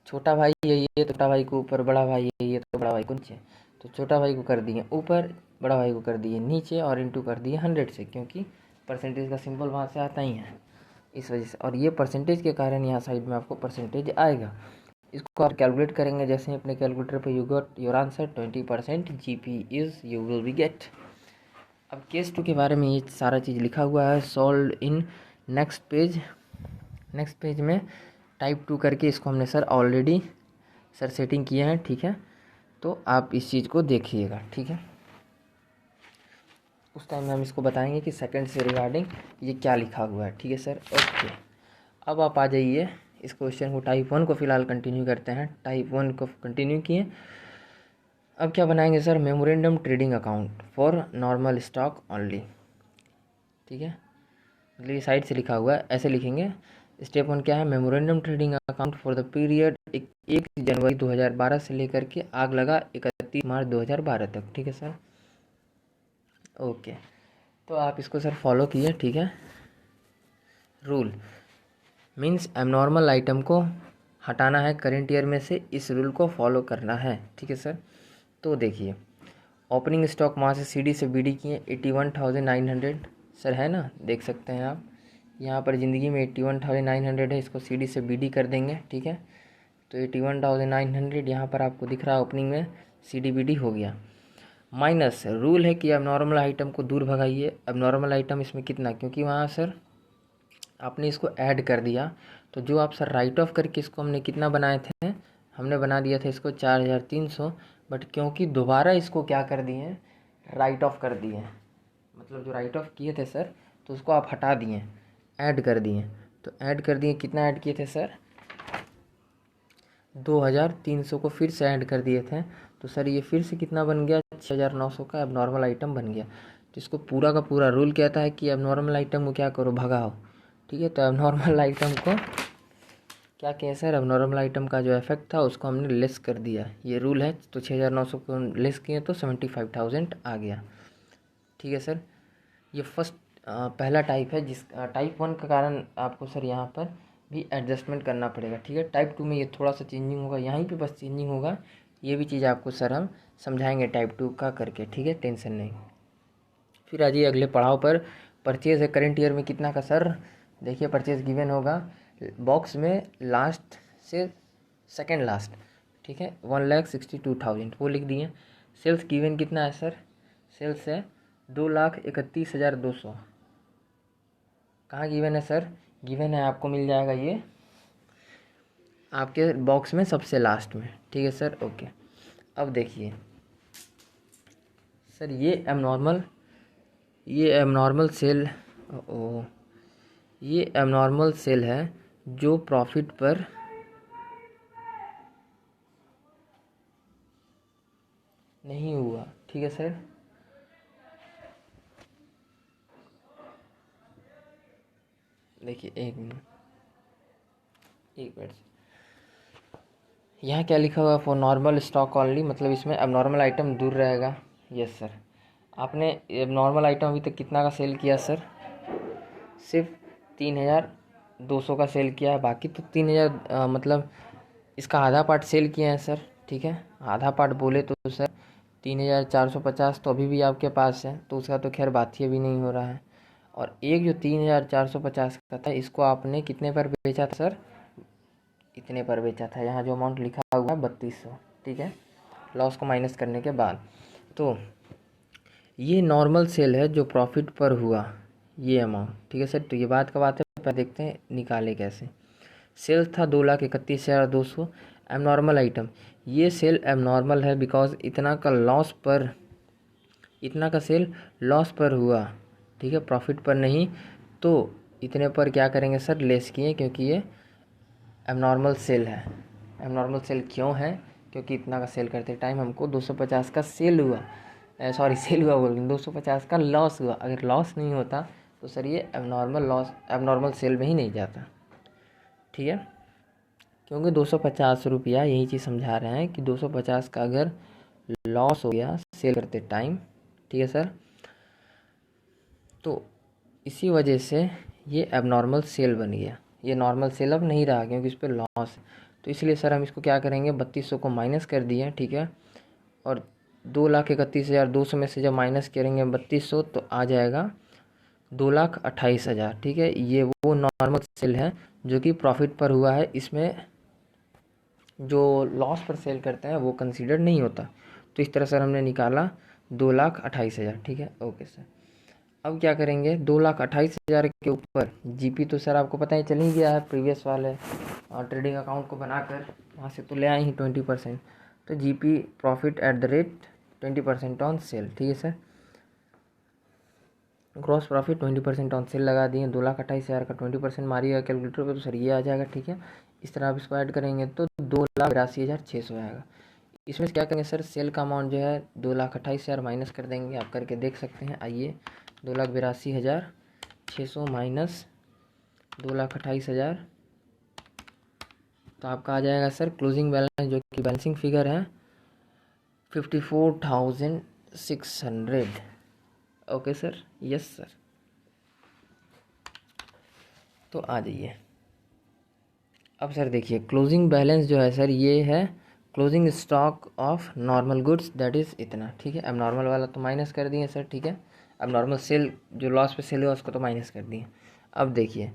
S1: छोटा भाई है ये तो छोटा भाई को ऊपर, बड़ा भाई है ये तो बड़ा भाई को नीचे। तो छोटा भाई को कर दिए ऊपर, बड़ा भाई को कर दिए नीचे और इंटू कर दिए 100 से, क्योंकि परसेंटेज का सिंबल वहाँ से आता ही है इस वजह से। और ये परसेंटेज के कारण यहाँ साइड में आपको परसेंटेज आएगा। इसको आप कैलकुलेट करेंगे जैसे अपने कैलकुलेटर पे, you got your answer 20% GP is you will be get. अब केस 2 के बारे में ये सारा चीज़ लिखा हुआ है, solve in next page. Next page में टाइप 2 करके इसको हमने सर ऑलरेडी सर सेटिंग किए हैं। ठीक है, तो आप इस चीज़ को देखिएगा। ठीक है, उस टाइम में हम इसको बताएंगे कि सेकंड से रिगार्डिंग ये क्या लिखा हुआ है। ठीक है सर, ओके। अब आप आ जाइए इस क्वेश्चन को, टाइप 1 को फ़िलहाल कंटिन्यू करते हैं। टाइप 1 को कंटिन्यू किए, अब क्या बनाएंगे sir, memorandum trading account for normal stock only. ठीक है, मतलब ये साइड से लिखा हुआ है, ऐसे लिखेंगे। स्टेप 1 क्या है, memorandum trading account for the period 1 जनवरी 2012 से लेकर के आग लगा 31 मार्च 2012 तक। ठीक है सर, ओके। तो आप इसको सर फॉलो किए। ठीक है, रूल मीन्स एबनॉर्मल आइटम को हटाना है करेंट ईयर में से, इस रूल को फॉलो करना है। ठीक है सर, तो देखिए ओपनिंग स्टॉक वहाँ से CD से BD किए 81,900 सर, है ना, देख सकते हैं आप यहाँ पर ज़िंदगी में 81,900 है, इसको CD से BD कर देंगे। ठीक है, तो 81,900 यहाँ पर आपको दिख रहा है ओपनिंग में, CD BD हो गया। माइनस रूल है कि अब नॉर्मल आइटम को दूर भगाइए। अब नॉर्मल आइटम इसमें कितना, क्योंकि वहाँ सर आपने इसको ऐड कर दिया, तो जो आप सर राइट ऑफ करके इसको हमने कितना बनाए थे, हमने बना दिया था इसको 4,300। बट क्योंकि दोबारा इसको क्या कर दिए, राइट ऑफ कर दिए, मतलब जो राइट ऑफ किए थे सर तो उसको आप हटा दिए, ऐड कर दिए। तो ऐड कर दिए, कितना ऐड किए थे सर, 2,300 को फिर से ऐड कर दिए थे। तो सर ये फिर से कितना बन गया, 6,900 का अब नॉर्मल आइटम बन गया। तो इसको पूरा का पूरा रूल कहता है कि एबनॉर्मल आइटम को क्या करो, भगाओ। ठीक है, तो एबनॉर्मल आइटम को क्या किया सर, एबनॉर्मल आइटम का जो इफेक्ट था उसको हमने लेस कर दिया, ये रूल है। तो 6,900 को लेस किए तो 75,000 आ गया। ठीक है सर, ये फर्स्ट पहला टाइप है, जिस टाइप 1 का कारण आपको सर यहाँ पर भी एडजस्टमेंट करना पड़ेगा। ठीक है, टाइप 2 में ये थोड़ा सा चेंजिंग होगा, यहीं पे बस चेंजिंग होगा, ये भी चीज़ आपको सर हम समझाएंगे टाइप 2 का करके। ठीक है, टेंशन नहीं। फिर आ जाइए अगले पड़ाव पर। परचेज है करेंट ईयर में कितना का सर, देखिए परचेज गिवन होगा बॉक्स में लास्ट से सेकंड लास्ट। ठीक है, 1,62,000 वो लिख दिए। सेल्स गिवन कितना है सर, सेल्स है 2,31,200। कहाँ गिवन है सर, गिवन है आपको मिल जाएगा ये आपके बॉक्स में सबसे लास्ट में। ठीक है सर, ओके। अब देखिए सर, ये एबनॉर्मल सेल, ये एबनॉर्मल सेल है जो प्रॉफिट पर नहीं हुआ। ठीक है सर, देखिए एक मिनट यहाँ क्या लिखा हुआ, फॉर नॉर्मल स्टॉक ऑनली, मतलब इसमें एबनॉर्मल आइटम दूर रहेगा। यस सर, आपने एबनॉर्मल आइटम अभी तक कितना का सेल किया सर, सिर्फ 3,200 का सेल किया है, बाकी तो 3,000 मतलब इसका आधा पार्ट सेल किए हैं सर। ठीक है, आधा पार्ट बोले तो सर 3,450 तो अभी भी आपके पास है, तो उसका तो खैर बात ही अभी नहीं हो रहा है। और एक जो 3,450 का था, इसको आपने कितने पर बेचा था सर, इतने पर बेचा था। यहाँ जो अमाउंट लिखा हुआ है 3,200। ठीक है, लॉस को माइनस करने के बाद। तो ये नॉर्मल सेल है जो प्रॉफिट पर हुआ, ये अमाउंट। ठीक है सर, तो ये बात का बात है, पहले देखते हैं निकाले कैसे। सेल था 2,31,200, एबनॉर्मल आइटम, ये सेल एबनॉर्मल है बिकॉज इतना का लॉस पर, इतना का सेल लॉस पर हुआ। ठीक है, प्रॉफिट पर नहीं। तो इतने पर क्या करेंगे सर, लेस किए, क्योंकि ये एबनॉर्मल सेल है। एबनॉर्मल सेल क्यों है, क्योंकि इतना का सेल करते टाइम हमको 250 का सेल हुआ, सॉरी सेल हुआ बोल रही, 250 का लॉस हुआ। अगर लॉस नहीं होता तो सर ये एबनॉर्मल सेल में ही नहीं जाता। ठीक है, क्योंकि 250 रुपया, यही चीज़ समझा रहे हैं कि 250 का अगर लॉस हो गया सेल करते टाइम, ठीक है सर, तो इसी वजह से ये एबनॉर्मल सेल बन गया। ये नॉर्मल सेल अब नहीं रहा क्योंकि इस पर लॉस है। तो इसलिए सर हम इसको क्या करेंगे, 3,200 को माइनस कर दिए। ठीक है, और 2,31,200 में से जब माइनस करेंगे 3,200 तो आ जाएगा 2,28,000। ठीक है, ये वो नॉर्मल सेल है जो कि प्रॉफिट पर हुआ है, इसमें जो लॉस पर सेल करते हैं वो कंसीडर नहीं होता। तो इस तरह सर हमने निकाला 2,28,000। ठीक है, ओके सर। अब क्या करेंगे, 2,28,000 के ऊपर जीपी तो सर आपको पता ही चल ही गया है प्रीवियस वाले ट्रेडिंग अकाउंट को बनाकर, वहाँ से तो ले आए ही 20%। तो GP profit at the rate 20% on sale. ठीक है sir, gross profit 20% on sale लगा दिए, 2,28,000 का 20% मारिएगा कैलकुलेटर पे तो सर ये आ जाएगा। ठीक है, इस तरह आप इसको ऐड करेंगे तो 2,82,600 आएगा। इसमें से क्या करेंगे सर, सेल का अमाउंट जो है 2,28,000 माइनस कर देंगे, आप करके देख सकते हैं। आइए, 2,82,600 माइनस 2,28,000, तो आपका आ जाएगा सर क्लोजिंग बैलेंस, जो कि बैलेंसिंग फिगर है 54,600। Okay sir, yes sir. तो आ जाइए, अब सर देखिए क्लोजिंग बैलेंस जो है सर, ये है closing stock of normal goods, that is इतना। ठीक है, अब नॉर्मल वाला तो माइनस कर दिए सर। ठीक है, अब नॉर्मल सेल जो लॉस पे सेल हुआ उसको तो माइनस कर दिए। अब देखिए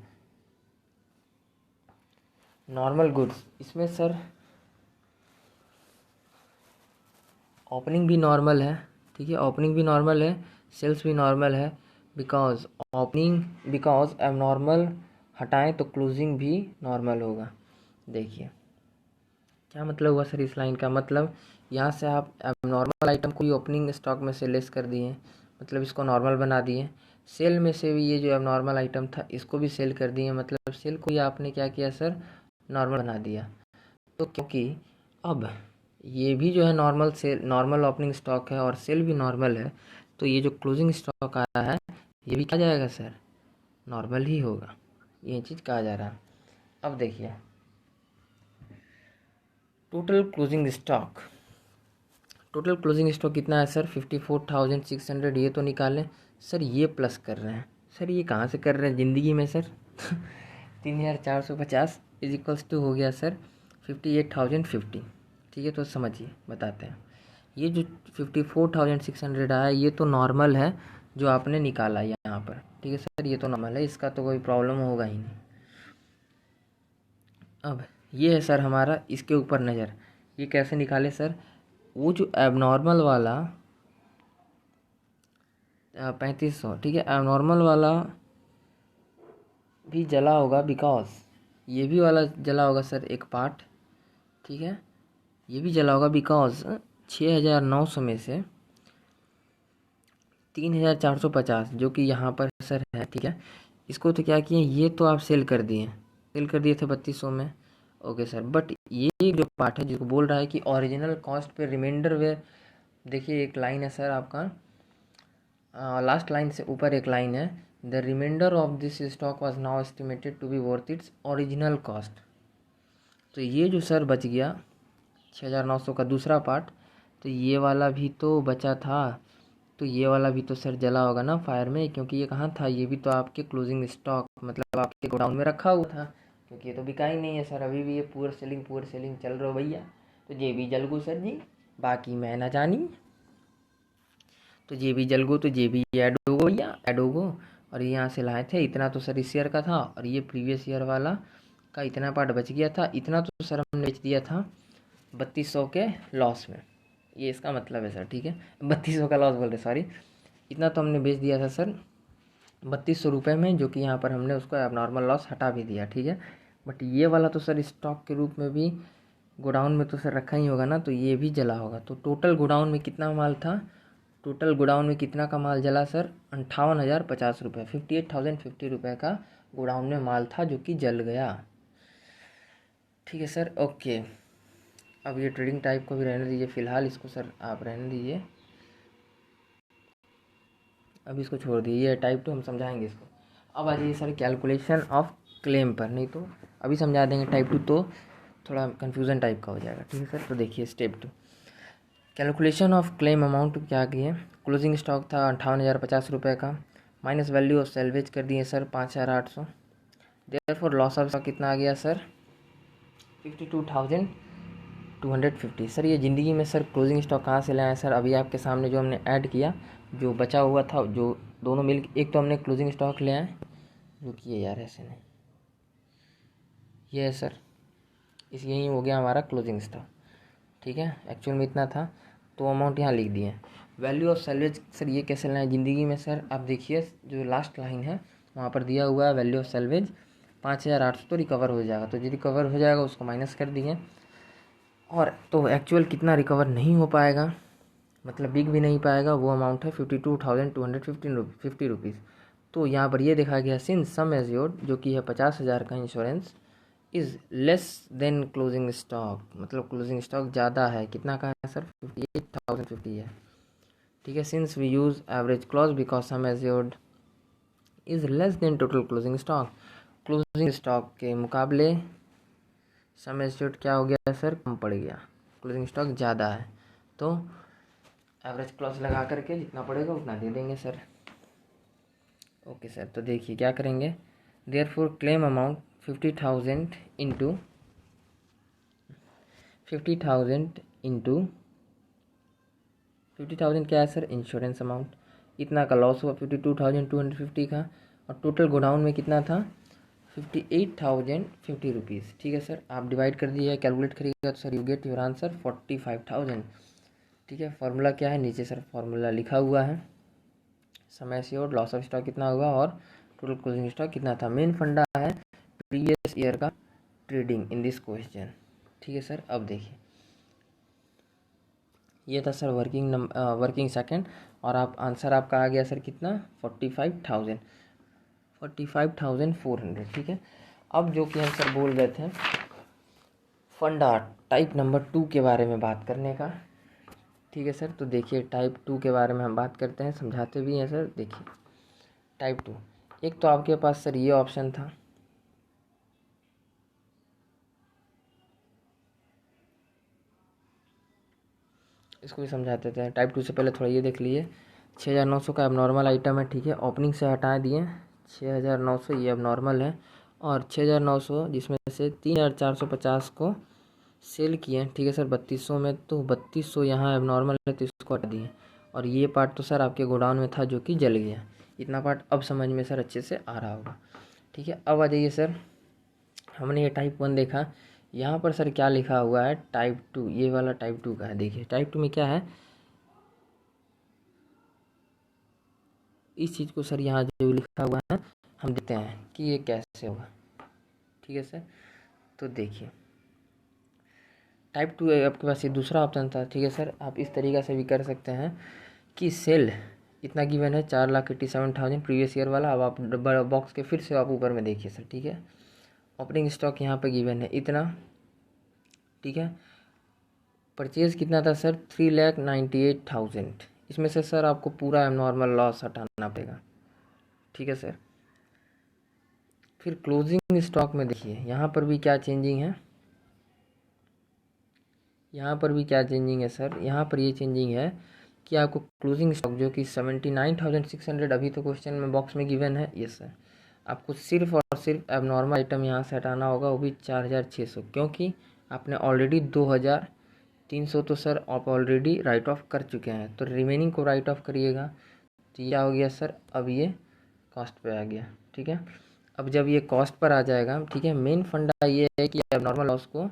S1: नॉर्मल गुड्स, इसमें सर ओपनिंग भी नॉर्मल है। ठीक है, ओपनिंग भी नॉर्मल है, सेल्स भी नॉर्मल है, बिकॉज अब नॉर्मल हटाएं तो क्लोजिंग भी नॉर्मल होगा। देखिए क्या मतलब हुआ सर इस लाइन का, मतलब यहाँ से आप नॉर्मल आइटम को ही ओपनिंग स्टॉक में से लेस कर दिए, मतलब इसको नॉर्मल बना दिए। सेल में से भी ये जो नॉर्मल आइटम था इसको भी सेल कर दिए, मतलब सेल को ही आपने क्या किया सर, नॉर्मल बना दिया। तो क्योंकि अब ये भी जो है नॉर्मल ओपनिंग स्टॉक है और सेल भी नॉर्मल है, तो ये जो क्लोजिंग स्टॉक आ रहा है ये भी क्या जाएगा सर, नॉर्मल ही होगा, ये चीज़ कहा जा रहा है। अब देखिए टोटल क्लोजिंग स्टॉक कितना है सर, 54,600, ये तो निकालें सर, ये प्लस कर रहे हैं सर, ये कहाँ से कर रहे हैं ज़िंदगी में सर 3,450 इज इक्वल्स टू हो गया सर 58,050। ठीक है, तो समझिए बताते हैं, ये जो 54,600 आया ये तो नॉर्मल है जो आपने निकाला यहाँ पर। ठीक है सर, ये तो नॉर्मल है, इसका तो कोई प्रॉब्लम होगा ही नहीं। अब ये है सर हमारा, इसके ऊपर नज़र, ये कैसे निकाले सर, वो जो एबनॉर्मल वाला 3500, ठीक है, एबनॉर्मल वाला भी जला होगा बिकॉज ये भी वाला जला होगा सर एक पार्ट। ठीक है, ये भी जला होगा बिकॉज 6,900 में से 3,450 जो कि यहाँ पर सर है। ठीक है, इसको तो क्या किए, ये तो आप सेल कर दिए थे 3200 में। ओके सर, बट ये जो पार्ट है जिसको बोल रहा है कि ओरिजिनल कॉस्ट पे रिमाइंडर वे, देखिए एक लाइन है सर आपका, लास्ट लाइन से ऊपर एक लाइन है, the reminder of this stock was now estimated to be worth its original cost. तो ये जो सर बच गया 6,900 का दूसरा पार्ट, तो ये वाला भी तो बचा था, तो ये वाला भी तो सर जला होगा ना फायर में, क्योंकि ये कहाँ था, ये भी तो आपके क्लोजिंग स्टॉक मतलब आपके गोडाउन में रखा हुआ था, क्योंकि ये तो बिका ही नहीं है सर, अभी भी ये पुअर सेलिंग चल रहा हो भैया। तो ये भी जल गो सर जी, बाकी मैं ना जानी, तो ये भी जल गो, तो ये भी ऐड होगो भैया, ऐड होगो। और यहाँ से लाए थे इतना तो सर इस ईयर का था, और ये प्रीवियस ईयर वाला का इतना पार्ट बच गया था, इतना तो सर हमने बेच दिया था 3200 के लॉस में, ये इसका मतलब है सर। ठीक है, 3200 का लॉस बोल रहे, सॉरी, इतना तो हमने बेच दिया था सर 3200 रुपये में, जो कि यहाँ पर हमने उसको एबनॉर्मल लॉस हटा भी दिया। ठीक है, बट ये वाला तो सर स्टॉक के रूप में भी गोडाउन में तो सर रखा ही होगा ना, तो ये भी जला होगा। तो टोटल गोडाउन में कितना माल था, टोटल गोडाउन में कितना का माल जला सर, 58,050 रुपये, 58,050 रुपये का गोडाउन में माल था जो कि जल गया। ठीक है सर, ओके। अब ये ट्रेडिंग टाइप को भी रहने दीजिए फ़िलहाल, इसको सर आप रहने दीजिए, अब इसको छोड़ दीजिए, ये टाइप टू हम समझाएंगे इसको। अब आ जाइए सर कैलकुलेशन ऑफ क्लेम पर, नहीं तो अभी समझा देंगे टाइप टू तो थोड़ा कन्फ्यूज़न टाइप का हो जाएगा। ठीक है सर, तो देखिए step 2, calculation of claim amount क्या किए, क्लोजिंग स्टॉक था 58,050 रुपये का, माइनस वैल्यू ऑफ सेल्वेज कर दिए sir 5,800, therefore loss of stock कितना आ गया सर 52,250। सर ये ज़िंदगी में सर क्लोजिंग स्टॉक कहाँ से लाए सर, अभी आपके सामने जो हमने ऐड किया, जो बचा हुआ था, जो दोनों मिल, एक तो हमने क्लोजिंग स्टॉक ले आए, रुकिए यार ऐसे नहीं, ये है सर, इस यही हो गया हमारा क्लोजिंग स्टॉक। ठीक है, एक्चुअल में इतना था, तो अमाउंट यहाँ लिख दिए। वैल्यू ऑफ सेल्वेज सर ये कैसे लाएँ ज़िंदगी में सर, आप देखिए जो लास्ट लाइन है वहाँ पर दिया हुआ है वैल्यू ऑफ सेल्वेज 5,800, तो रिकवर हो जाएगा, तो जो रिकवर हो जाएगा उसको माइनस कर दिए, और तो एक्चुअल कितना रिकवर नहीं हो पाएगा, मतलब बिक भी नहीं पाएगा, वो अमाउंट है 52,250 रुपीज़। तो यहाँ पर ये देखा गया, सिंस सम एज्योर्ड जो कि है 50,000 का insurance is less then closing stock, मतलब क्लोजिंग स्टॉक ज़्यादा है, कितना का है सर 58,050 है। ठीक है, since we use average clause because sum assured is less than total closing stock, closing stock के मुकाबले सम एज्योर्ड क्या हो गया सर, कम पड़ गया, क्लोजिंग स्टॉक ज़्यादा है, तो एवरेज क्लॉज लगा करके जितना पड़ेगा उतना दे देंगे सर। ओके सर, तो देखिए क्या करेंगे, देयरफॉर क्लेम अमाउंट 50,000 इंटू 50,000 क्या है सर, इंश्योरेंस अमाउंट, इतना का लॉस हुआ 52,250 का, और टोटल गोडाउन में कितना था 58,050 रुपीज़। ठीक है सर, आप डिवाइड कर दिए, कैलकुलेट करिएगा तो sir you get your answer 45,000। ठीक है, फार्मूला क्या है, नीचे सर फार्मूला लिखा हुआ है, समय से और लॉस ऑफ स्टॉक कितना हुआ और टोटल क्लोजिंग स्टॉक कितना था। मेन फंडा है प्रीवियस ईयर का ट्रेडिंग इन दिस क्वेश्चन। ठीक है सर, अब देखिए ये था सर वर्किंग सेकंड, और आप आंसर आपका आ गया सर कितना 45,400। ठीक है, अब जो कि हम सर बोल रहे थे फंडा टाइप नंबर 2 के बारे में बात करने का, ठीक है सर। तो देखिए टाइप 2 के बारे में हम बात करते हैं, समझाते भी हैं सर। देखिए टाइप 2, एक तो आपके पास सर ये ऑप्शन था, इसको भी समझाते थे। टाइप 2 से पहले थोड़ा ये देख लीजिए, 6900 का अब नॉर्मल आइटम है, ठीक है, ओपनिंग से हटा दिए 6900, ये अब नॉर्मल है, और 6900 जिसमें से 3450 को सेल किए, ठीक है सर 3200 में, तो 3200 यहाँ अब नॉर्मल है तो इसको हटा दिए, और ये पार्ट तो सर आपके गोडाउन में था जो कि जल गया। इतना पार्ट अब समझ में सर अच्छे से आ रहा होगा, ठीक है। अब आ जाइए सर, हमने ये टाइप 1 देखा, यहाँ पर सर क्या लिखा हुआ है टाइप 2, ये वाला टाइप 2 का है। देखिए टाइप 2 में क्या है, इस चीज़ को सर यहाँ जो लिखा हुआ है हम देखते हैं कि ये कैसे होगा, ठीक है सर। तो देखिए टाइप 2 आपके पास ये दूसरा ऑप्शन था, ठीक है सर। आप इस तरीक़ा से भी कर सकते हैं कि सेल इतना गिवन है 4,87,000 प्रीवियस ईयर वाला। अब आप बॉक्स के फिर से आप ऊपर में देखिए सर, ठीक है, ओपनिंग स्टॉक यहाँ पे गिवन है इतना, ठीक है। परचेज़ कितना था सर 3,98,000, इसमें से सर आपको पूरा नॉर्मल लॉस हटाना पड़ेगा, ठीक है सर। फिर क्लोजिंग स्टॉक में देखिए यहाँ पर भी क्या चेंजिंग है, यहाँ पर भी क्या चेंजिंग है सर, यहाँ पर ये चेंजिंग है कि आपको क्लोजिंग स्टॉक जो कि 79,600 अभी तो क्वेश्चन में बॉक्स में गिवन है, यस सर, आपको सिर्फ और सिर्फ एबनॉर्मल आइटम यहाँ से हटाना होगा, वो भी 4,600, क्योंकि आपने ऑलरेडी 2,300 तो सर आप ऑलरेडी राइट ऑफ कर चुके हैं, तो रिमेनिंग को राइट ऑफ करिएगा। तो ये हो गया सर, अब ये कॉस्ट पे आ गया, ठीक है। अब जब ये कॉस्ट पर आ जाएगा, ठीक है, मेन फंडा ये है कि एबनॉर्मल लॉस को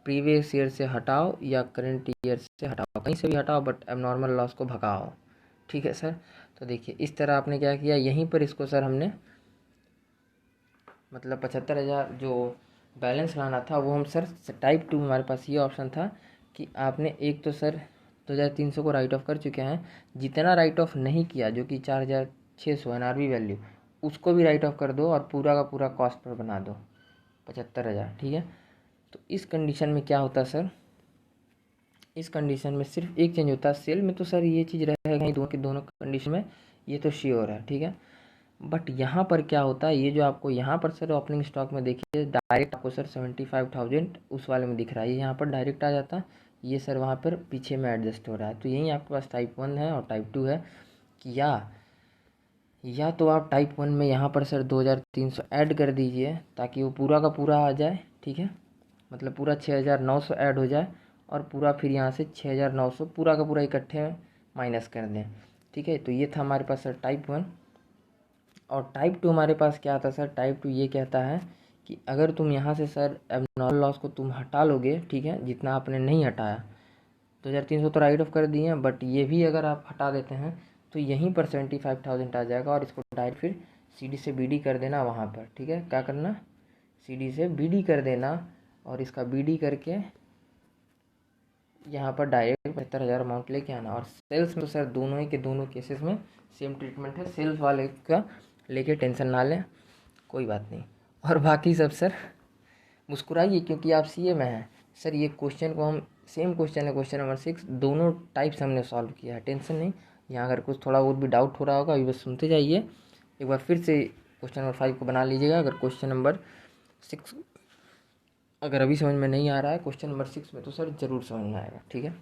S1: प्रीवियस ईयर से हटाओ या करंट ईयर से हटाओ, कहीं से भी हटाओ, बट एबनॉर्मल लॉस को भगाओ, ठीक है सर। तो देखिए इस तरह आपने क्या किया, यहीं पर इसको सर हमने मतलब 75,000 जो बैलेंस लाना था वो हम सर टाइप 2 में हमारे पास ये ऑप्शन था कि आपने एक तो सर 2,300 को राइट ऑफ कर चुके हैं, जितना राइट ऑफ नहीं किया जो कि 4,600 एनआरवी वैल्यू, उसको भी राइट ऑफ कर दो और पूरा का पूरा कॉस्ट पर बना दो 75,000, ठीक है। तो इस कंडीशन में क्या होता है सर, इस कंडीशन में सिर्फ एक चेंज होता है, सेल में तो सर ये चीज़ रहेगा ही, दोनों के दोनों कंडीशन में ये तो श्योर है, ठीक है। बट यहाँ पर क्या होता है, ये जो आपको यहाँ पर सर ओपनिंग स्टॉक में देखिए डायरेक्ट आपको सर 75,000 उस वाले में दिख रहा है, ये यहाँ पर डायरेक्ट आ जाता, ये सर वहाँ पर पीछे में एडजस्ट हो रहा है। तो यही आपके पास टाइप 1 है और टाइप 2 है कि या तो आप टाइप 1 में यहाँ पर सर 2,300 ऐड कर दीजिए ताकि वो पूरा का पूरा आ जाए, ठीक है, मतलब पूरा 6,900 ऐड हो जाए, और पूरा फिर यहाँ से 6,900 पूरा का पूरा इकट्ठे माइनस कर दें, ठीक है। तो ये था हमारे पास सर टाइप 1। और टाइप 2 हमारे पास क्या आता है सर, टाइप 2 ये कहता है कि अगर तुम यहाँ से सर एबनॉर्मल लॉस को तुम हटा लोगे, ठीक है, जितना आपने नहीं हटाया, 2,300 तो राइट ऑफ कर दिए हैं, बट ये भी अगर आप हटा देते हैं तो यहीं पर 75,000 आ जाएगा, और इसको डायरेक्ट फिर CD से BD कर देना वहाँ पर, ठीक है, क्या करना, CD से BD कर देना, और इसका BD करके यहाँ पर डायरेक्ट 75,000 अमाउंट लेके आना। और सेल्स में तो सर दोनों ही के दोनों केसेस में सेम ट्रीटमेंट है, सेल्स वाले का लेके टेंशन ना लें, कोई बात नहीं। और बाकी सब सर मुस्कुराइए क्योंकि आप CA में हैं सर। ये क्वेश्चन को हम सेम क्वेश्चन है, क्वेश्चन नंबर 6 दोनों टाइप्स हमने सॉल्व किया है, टेंशन नहीं। यहाँ अगर कुछ थोड़ा बहुत भी डाउट हो रहा होगा अभी बस सुनते जाइए, एक बार फिर से क्वेश्चन नंबर 5 को बना लीजिएगा। अगर क्वेश्चन नंबर 6 अगर अभी समझ में नहीं आ रहा है, क्वेश्चन नंबर 6 में तो सर ज़रूर समझ में आएगा, ठीक है।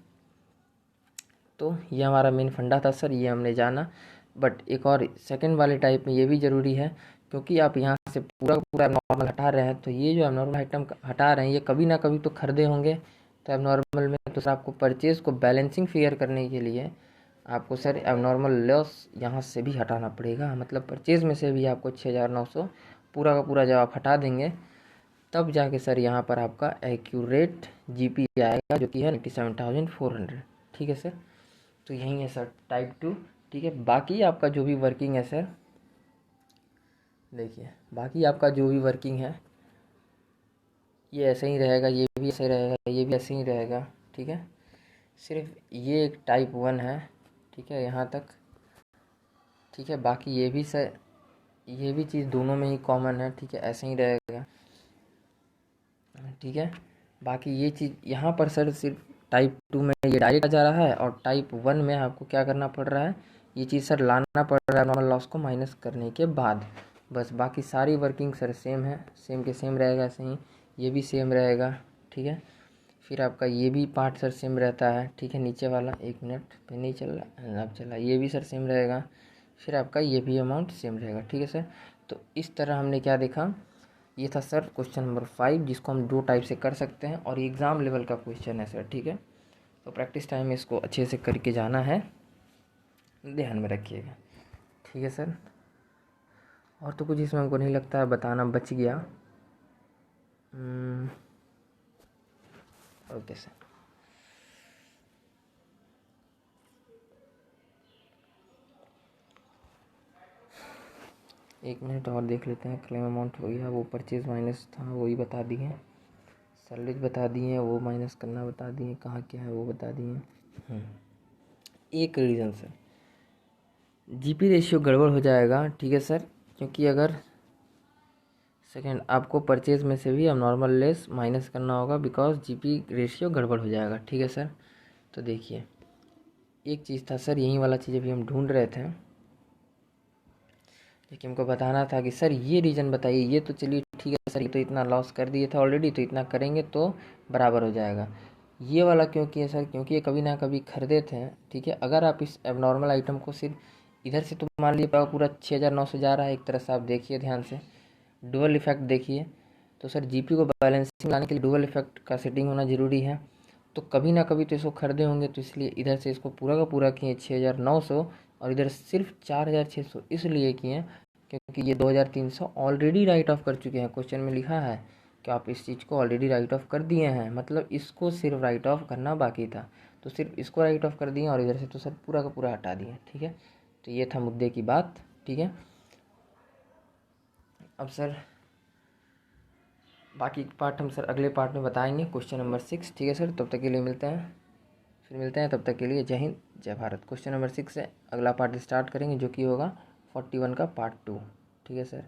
S1: तो ये हमारा मेन फंडा था सर, ये हमने जाना। बट एक और सेकंड वाले टाइप में ये भी ज़रूरी है, क्योंकि आप यहाँ से पूरा पूरा नॉर्मल हटा रहे हैं, तो ये जो एबनॉर्मल आइटम हटा रहे हैं ये कभी ना कभी तो खरीदे होंगे, तो एबनॉर्मल में तो सर आपको परचेज़ को बैलेंसिंग फिगर करने के लिए आपको सर एबनॉर्मल लॉस यहाँ से भी हटाना पड़ेगा, मतलब परचेज़ में से भी आपको 6,900 पूरा का पूरा जब आप हटा देंगे तब जाके सर यहाँ पर आपका एक्यूरेट GP आएगा जो कि है 97,400, ठीक है सर। तो यही है सर टाइप 2, ठीक है। बाकी आपका जो भी वर्किंग है सर, देखिए बाकी आपका जो भी वर्किंग है ये ऐसे ही रहेगा, ये भी ऐसे रहेगा, ये भी ऐसे ही रहेगा, ठीक है। सिर्फ ये एक टाइप 1 है, ठीक है, यहाँ तक, ठीक है। बाकी ये भी सर ये भी चीज़ दोनों में ही कॉमन है, ठीक है, ऐसे ही रहेगा, ठीक है। बाकी ये चीज़ यहाँ पर सर सिर्फ टाइप 2 में ये डायरेक्ट आ जा रहा है और टाइप 1 में आपको क्या करना पड़ रहा है, ये चीज़ सर लाना पड़ रहा है नॉर्मल लॉस को माइनस करने के बाद। बस बाकी सारी वर्किंग सर सेम है, सेम के सेम रहेगा, ऐसे ही ये भी सेम रहेगा, ठीक है। फिर आपका ये भी पार्ट सर सेम रहता है, ठीक है। नीचे वाला 1 मिनट पे नहीं चल रहा, अब चला, ये भी सर सेम रहेगा। फिर आपका ये भी अमाउंट सेम रहेगा, ठीक है सर। तो इस तरह हमने क्या देखा, ये था सर क्वेश्चन नंबर 5, जिसको हम 2 टाइप से कर सकते हैं और एग्ज़ाम लेवल का क्वेश्चन है सर, ठीक है। तो प्रैक्टिस टाइम में इसको अच्छे से करके जाना है, ध्यान में रखिएगा, ठीक है सर। और तो कुछ इसमें हमको नहीं लगता है बताना बच गया। Okay sir. एक मिनट और देख लेते हैं। क्लेम अमाउंट हो गया, वो परचेज माइनस था वही बता दिए, सैलरीज बता दिए, वो माइनस करना बता दिए, कहाँ क्या है वो बता दिए। एक रीज़न सर जीपी रेशियो गड़बड़ हो जाएगा, ठीक है सर, क्योंकि अगर सेकेंड आपको परचेज में से भी अब नॉर्मल लेस माइनस करना होगा, बिकॉज जीपी रेशियो गड़बड़ हो जाएगा, ठीक है सर। तो देखिए एक चीज़ था सर, यही वाला चीज़ अभी हम ढूंढ रहे थे, लेकिन हमको बताना था कि सर ये रीज़न बताइए। ये तो चलिए ठीक है सर, ये तो इतना लॉस कर दिए था ऑलरेडी, तो इतना करेंगे तो बराबर हो जाएगा। ये वाला क्यों किया सर, क्योंकि ये कभी ना कभी खरीदे थे, ठीक है। अगर आप इस एबनॉर्मल आइटम को सिर्फ इधर से, तो मान लीजिए पूरा 6,900 जा रहा है, एक तरह से आप देखिए ध्यान से, डुअल इफेक्ट देखिए। तो सर जीपी को बैलेंसिंग लाने के लिए डुअल इफेक्ट का सेटिंग होना ज़रूरी है। तो कभी ना कभी तो इसको खरीदे होंगे, तो इसलिए इधर से इसको पूरा का पूरा किए 6,900 और इधर सिर्फ 4,600 इसलिए किए क्योंकि ये 2,300 ऑलरेडी राइट ऑफ कर चुके हैं। क्वेश्चन में लिखा है कि आप इस चीज़ को ऑलरेडी राइट ऑफ कर दिए हैं, मतलब इसको सिर्फ राइट ऑफ करना बाकी था, तो सिर्फ इसको राइट ऑफ कर दिए और इधर से तो सर पूरा का पूरा हटा दिए, ठीक है। तो ये था मुद्दे की बात, ठीक है। अब सर बाकी पार्ट हम सर अगले पार्ट में बताएंगे, क्वेश्चन नंबर 6, ठीक है सर। तब तक के लिए मिलते हैं, फिर मिलते हैं, तब तक के लिए जय हिंद जय भारत। क्वेश्चन नंबर 6 से अगला पार्ट स्टार्ट करेंगे, जो कि होगा 41 का पार्ट 2, ठीक है सर।